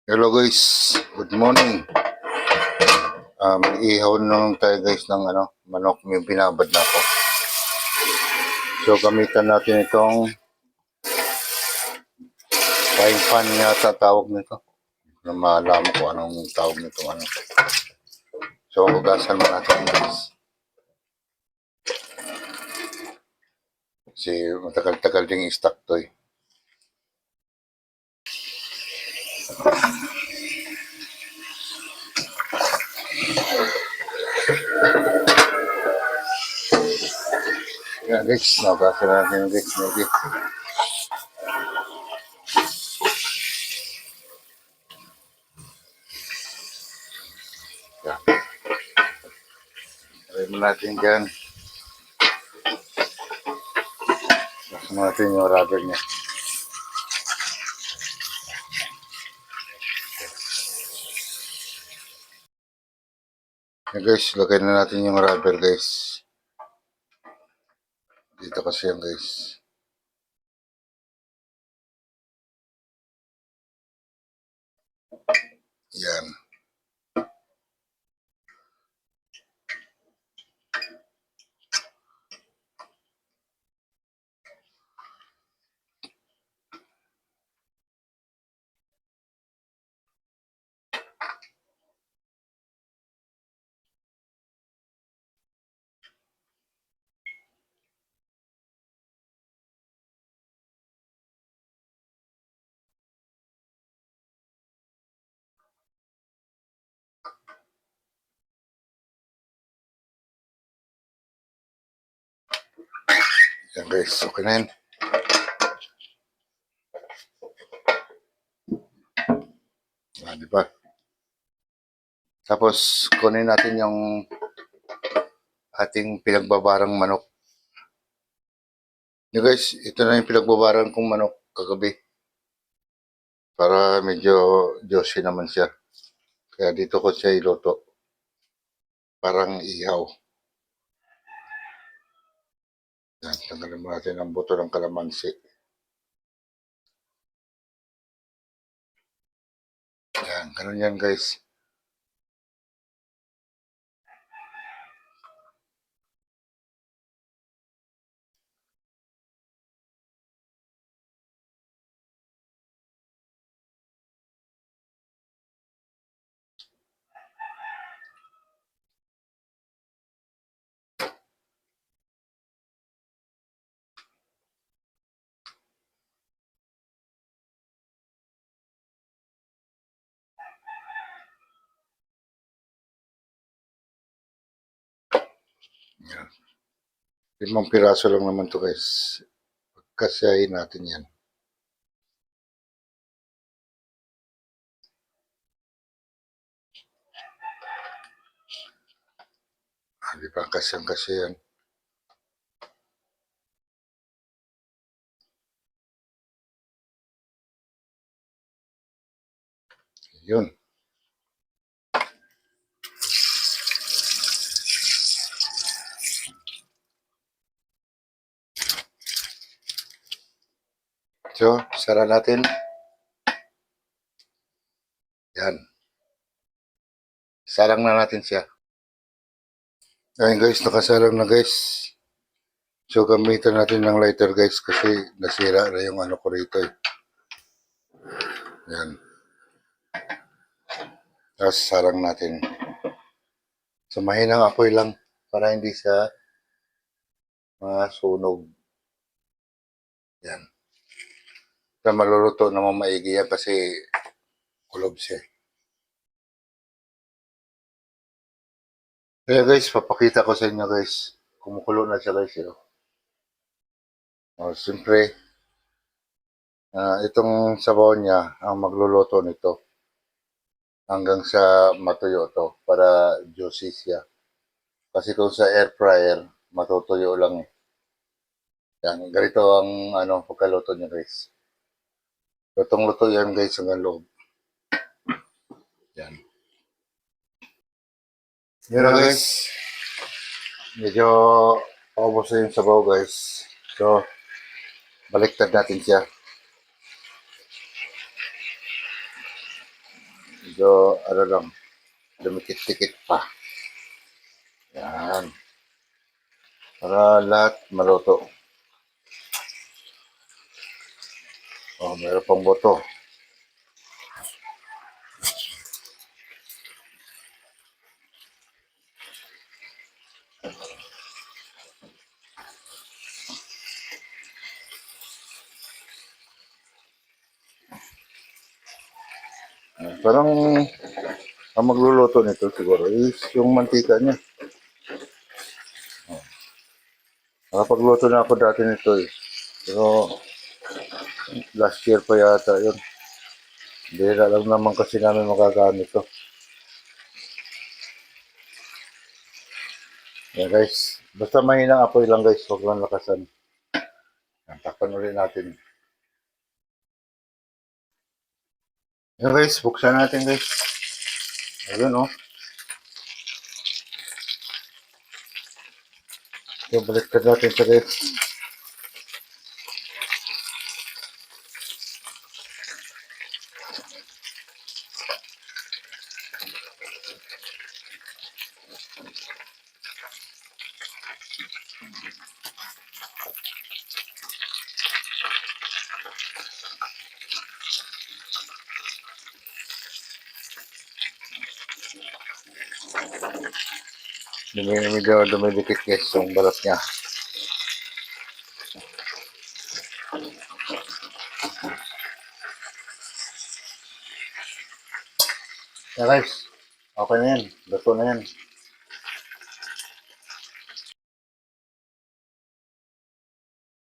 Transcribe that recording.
Hello guys, good morning. Ihaw nung tayo guys ng manok, yung binabad na ako. So gamitan natin itong frying pan yata tawag nito. Na malaman ko anong tawag nito. So hugasan mo natin guys. Kasi matagal-tagal ding i-stock to eh. Yan guys, hugasan natin guys. Maybe. Yan. Try mo natin dyan. Hugasan natin yung rubber niya. Yan guys, lagay na natin yung rubber guys. Dito kasi yan guys. Yan. Yan guys, okay na yan. Diba? Tapos, kunin natin yung ating pinagbabarang manok. Yung guys, ito na yung pinagbabarang kong manok kagabi. Para medyo juicy naman siya. Kaya dito ko siya iluto. Parang ihaw. Yan, tanggalin mo natin ang buto ng kalamansi. Yan, ganun yan guys. Yan. 5 piraso lang naman to guys. Pagkasahin natin yan. Di ba? Kasyang-kasya yan. Yun. So, sara natin. Yan. Sarang na natin siya. Ayun guys, nakasarang na guys. So, gamitan natin ng lighter guys kasi nasira na yung ano ko rito eh. Yan. Tapos sarang natin. So, mahinang apoy lang para hindi siya masunog. Yan. So, maluluto naman maigi yan kasi kulob siya. Kaya guys, papakita ko sa inyo guys. Kumukulo na siya guys. O, siyempre, itong sabaw niya ang magluluto nito hanggang sa matuyo to para juicy siya. Kasi kung sa air fryer, matutuyo lang eh. Yan, ganito ang pagkaluto niya guys. Lutong-luto yan guys hanggang loob. Yan. Yun na guys. Medyo paubos na yung sabaw guys. So, baliktad natin siya. Medyo, ano lang, dumikit-dikit pa. Yan. Para lahat maluto. Oh, meron pang buto. Parang ang magluluto nito siguro is yung mantika niya. Nakapagluto na ako dati nito eh. Pero last year pa yata yun. Bihira lang naman kasi namin magagamit to. Yan guys. Basta mahinang apoy lang guys. Huwag lang lakasan. Takpan ulit natin. Yan guys. Buksan natin guys. Ayun oh. So, baliktad natin sa guys. Medyo dumidikit guys yung balat niya. Yan guys. Okay na yan. Luto na yan.